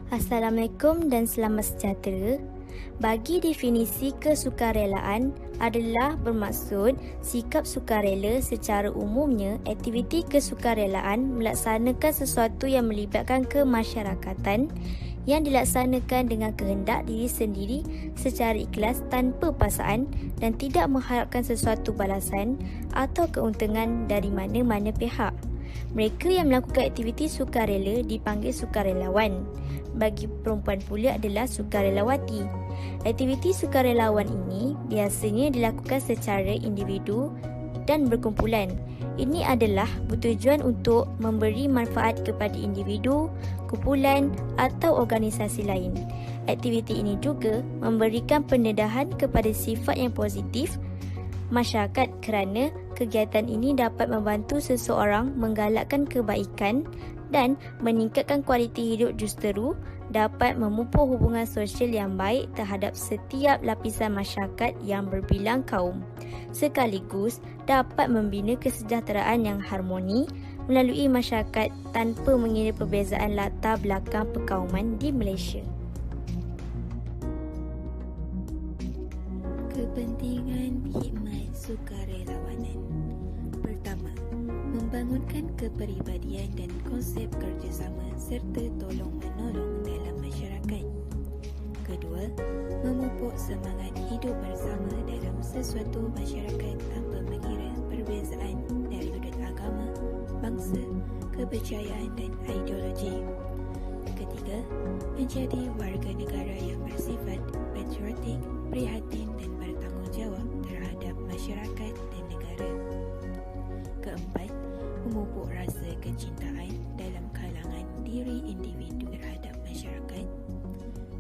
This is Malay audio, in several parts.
Assalamualaikum dan selamat sejahtera. Bagi definisi kesukarelaan adalah bermaksud sikap sukarela secara umumnya aktiviti kesukarelaan melaksanakan sesuatu yang melibatkan kemasyarakatan yang dilaksanakan dengan kehendak diri sendiri secara ikhlas tanpa paksaan dan tidak mengharapkan sesuatu balasan atau keuntungan dari mana-mana pihak. Mereka yang melakukan aktiviti sukarela dipanggil sukarelawan. Bagi perempuan pula adalah sukarelawati. Aktiviti sukarelawan ini biasanya dilakukan secara individu dan berkumpulan. Ini adalah bertujuan untuk memberi manfaat kepada individu, kumpulan atau organisasi lain. Aktiviti ini juga memberikan pendedahan kepada sifat yang positif masyarakat kerana kegiatan ini dapat membantu seseorang menggalakkan kebaikan dan meningkatkan kualiti hidup, justeru dapat memupuk hubungan sosial yang baik terhadap setiap lapisan masyarakat yang berbilang kaum, sekaligus dapat membina kesejahteraan yang harmoni melalui masyarakat tanpa mengira perbezaan latar belakang perkauman di Malaysia. Kepentingan khidmat sukarelawanan. Pertama, membangunkan kepribadian dan konsep kerjasama serta tolong-menolong dalam masyarakat. Kedua, memupuk semangat hidup bersama dalam sesuatu masyarakat tanpa mengira perbezaan dari sudut agama, bangsa, kepercayaan dan ideologi. Ketiga, menjadi warga negara yang bersifat patriotik, prihatin dan bertanggungjawab terhadap masyarakat dan negara. Keempat, memupuk rasa kecintaan dalam kalangan diri individu terhadap masyarakat.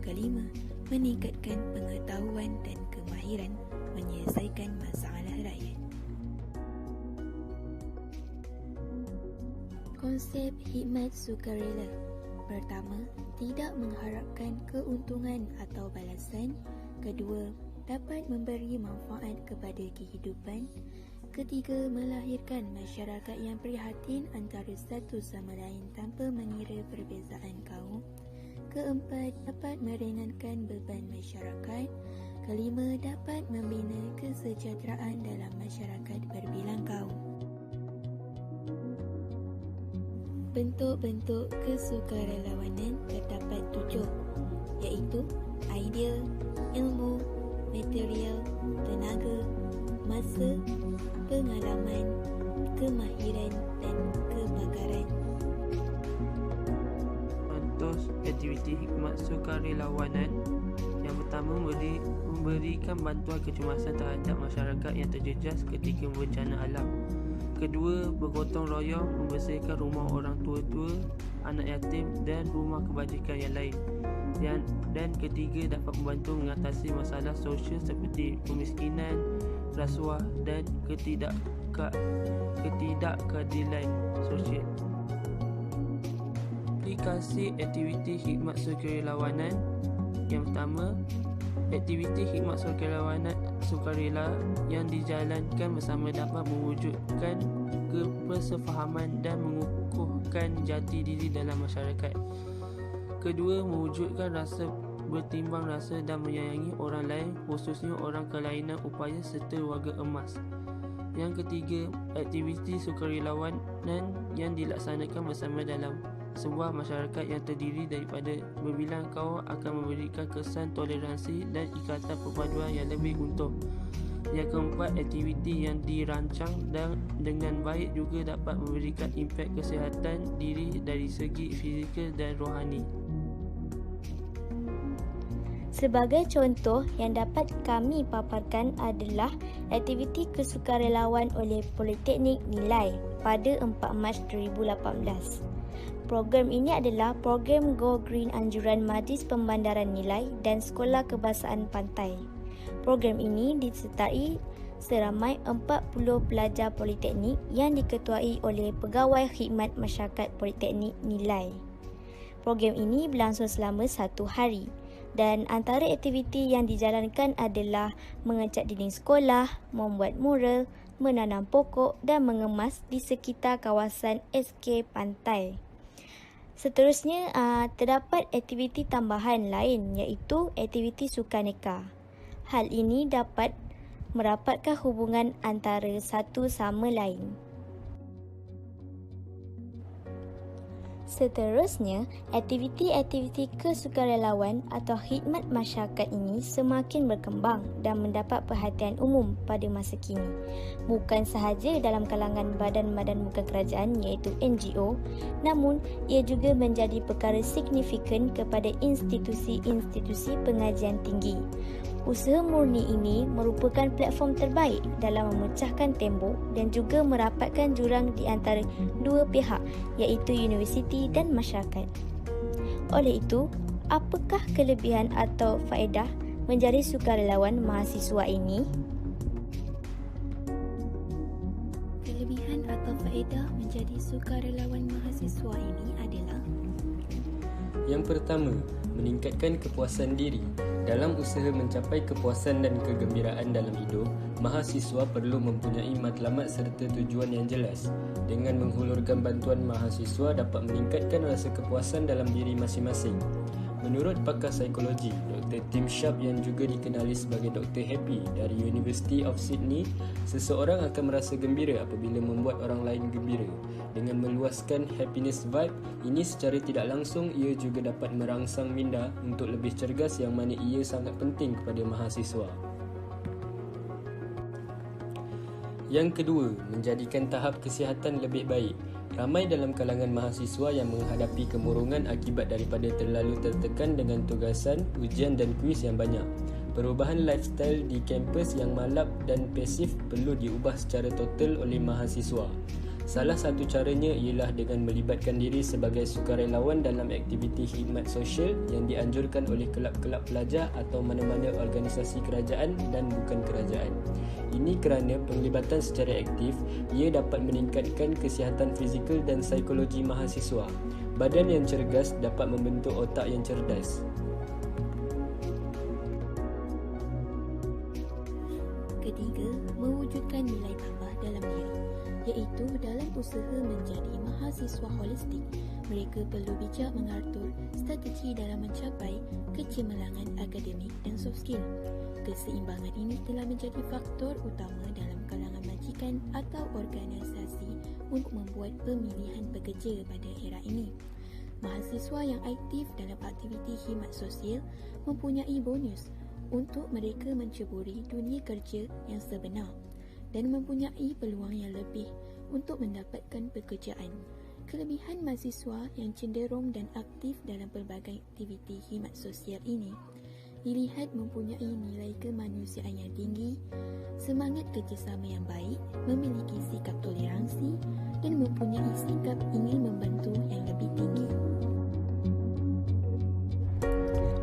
Kelima, meningkatkan pengetahuan dan kemahiran menyelesaikan masalah rakyat. Konsep khidmat sukarela. Pertama, tidak mengharapkan keuntungan atau balasan. Kedua, dapat memberi manfaat kepada kehidupan. Ketiga, melahirkan masyarakat yang prihatin antara satu sama lain tanpa mengira perbezaan kaum. Keempat, dapat meringankan beban masyarakat. Kelima, dapat membina kesejahteraan dalam masyarakat berbilang kaum. Bentuk-bentuk kesukarelawanan terdapat 7, iaitu idea, ilmu, material, tenaga, masa, pengalaman, kemahiran dan kebakaran. Contoh aktiviti khidmat sukarelawanan. Yang pertama, memberikan bantuan kecemasan terhadap masyarakat yang terjejas ketika bencana alam. Kedua, bergotong royong membersihkan rumah orang tua-tua, anak yatim dan rumah kebajikan yang lain. Dan ketiga, dapat membantu mengatasi masalah sosial seperti kemiskinan, rasuah dan ketidakkeadilan sosial. Aplikasi aktiviti khidmat sukarelawanan. Yang pertama, aktiviti khidmat sukarela yang dijalankan bersama dapat mewujudkan kebersefahaman dan mengukuhkan jati diri dalam masyarakat. Kedua, mewujudkan rasa bertimbang rasa dan menyayangi orang lain, khususnya orang kelainan upaya serta warga emas. Yang ketiga, aktiviti sukarelawanan yang dilaksanakan bersama dalam sebuah masyarakat yang terdiri daripada berbilang kaum akan memberikan kesan toleransi dan ikatan perpaduan yang lebih utuh. Yang keempat, aktiviti yang dirancang dengan baik juga dapat memberikan impak kesihatan diri dari segi fizikal dan rohani. Sebagai contoh yang dapat kami paparkan adalah aktiviti kesukarelawan oleh Politeknik Nilai pada 4 Mac 2018. Program ini adalah program Go Green anjuran Majlis Pembandaran Nilai dan Sekolah Kebahasaan Pantai. Program ini disertai seramai 40 pelajar politeknik yang diketuai oleh Pegawai Khidmat Masyarakat Politeknik Nilai. Program ini berlangsung selama 1 hari. Dan antara aktiviti yang dijalankan adalah mengecat dinding sekolah, membuat mural, menanam pokok dan mengemas di sekitar kawasan SK Pantai. Seterusnya, terdapat aktiviti tambahan lain iaitu aktiviti sukaneka. Hal ini dapat merapatkan hubungan antara satu sama lain. Seterusnya, aktiviti-aktiviti kesukarelawan atau khidmat masyarakat ini semakin berkembang dan mendapat perhatian umum pada masa kini. Bukan sahaja dalam kalangan badan-badan bukan kerajaan iaitu NGO, namun ia juga menjadi perkara signifikan kepada institusi-institusi pengajian tinggi. Usaha murni ini merupakan platform terbaik dalam memecahkan tembok dan juga merapatkan jurang di antara dua pihak iaitu universiti dan masyarakat. Oleh itu, apakah kelebihan atau faedah menjadi sukarelawan mahasiswa ini? Kelebihan atau faedah menjadi sukarelawan mahasiswa ini adalah: yang pertama, meningkatkan kepuasan diri. Dalam usaha mencapai kepuasan dan kegembiraan dalam hidup, mahasiswa perlu mempunyai matlamat serta tujuan yang jelas. Dengan menghulurkan bantuan, mahasiswa dapat meningkatkan rasa kepuasan dalam diri masing-masing. Menurut pakar psikologi, Dr. Tim Sharp yang juga dikenali sebagai Dr. Happy dari University of Sydney, seseorang akan merasa gembira apabila membuat orang lain gembira. Dengan meluaskan happiness vibe, ini secara tidak langsung ia juga dapat merangsang minda untuk lebih cergas yang mana ia sangat penting kepada mahasiswa. Yang kedua, menjadikan tahap kesihatan lebih baik. Ramai dalam kalangan mahasiswa yang menghadapi kemurungan akibat daripada terlalu tertekan dengan tugasan, ujian dan kuis yang banyak. Perubahan lifestyle di kampus yang malap dan pasif perlu diubah secara total oleh mahasiswa. Salah satu caranya ialah dengan melibatkan diri sebagai sukarelawan dalam aktiviti khidmat sosial yang dianjurkan oleh kelab-kelab pelajar atau mana-mana organisasi kerajaan dan bukan kerajaan. Ini kerana penglibatan secara aktif, ia dapat meningkatkan kesihatan fizikal dan psikologi mahasiswa. Badan yang cergas dapat membentuk otak yang cerdas. Ketiga, mewujudkan nilai tambah dalam diri, iaitu dalam usaha menjadi mahasiswa holistik, mereka perlu bijak mengatur strategi dalam mencapai kecemerlangan akademik dan soft skill. Keseimbangan ini telah menjadi faktor utama dalam kalangan majikan atau organisasi untuk membuat pemilihan pekerja pada era ini. Mahasiswa yang aktif dalam aktiviti khidmat sosial mempunyai bonus untuk mereka menceburi dunia kerja yang sebenar dan mempunyai peluang yang lebih untuk mendapatkan pekerjaan. Kelebihan mahasiswa yang cenderung dan aktif dalam pelbagai aktiviti khidmat sosial ini dilihat mempunyai nilai kemanusiaan yang tinggi, semangat kerjasama yang baik, memiliki sikap toleransi dan mempunyai sikap ingin membantu yang lebih tinggi.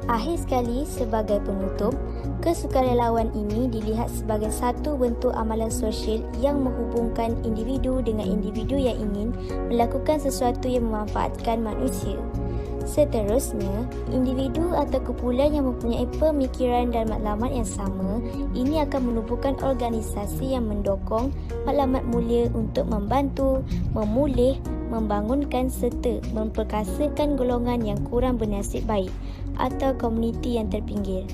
Akhir sekali, sebagai penutup, kesukarelawan ini dilihat sebagai satu bentuk amalan sosial yang menghubungkan individu dengan individu yang ingin melakukan sesuatu yang memanfaatkan manusia. Seterusnya, individu atau kumpulan yang mempunyai pemikiran dan matlamat yang sama ini akan menubuhkan organisasi yang mendukung matlamat mulia untuk membantu, memulih, membangunkan serta memperkasakan golongan yang kurang bernasib baik atau komuniti yang terpinggir.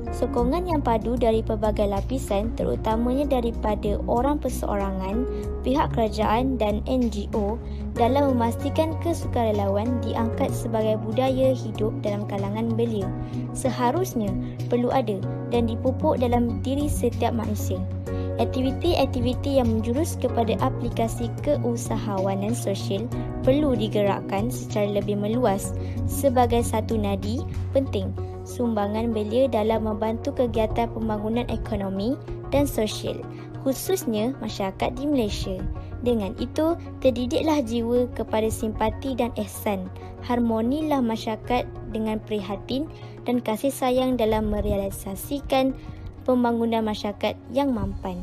Sokongan yang padu dari pelbagai lapisan, terutamanya daripada orang perseorangan, pihak kerajaan dan NGO dalam memastikan kesukarelawan diangkat sebagai budaya hidup dalam kalangan belia, seharusnya perlu ada dan dipupuk dalam diri setiap manusia. Aktiviti-aktiviti yang menjurus kepada aplikasi keusahawanan sosial perlu digerakkan secara lebih meluas sebagai satu nadi penting sumbangan belia dalam membantu kegiatan pembangunan ekonomi dan sosial, khususnya masyarakat di Malaysia. Dengan itu, terdidiklah jiwa kepada simpati dan ihsan, harmonilah masyarakat dengan prihatin dan kasih sayang dalam merealisasikan pembangunan masyarakat yang mampan.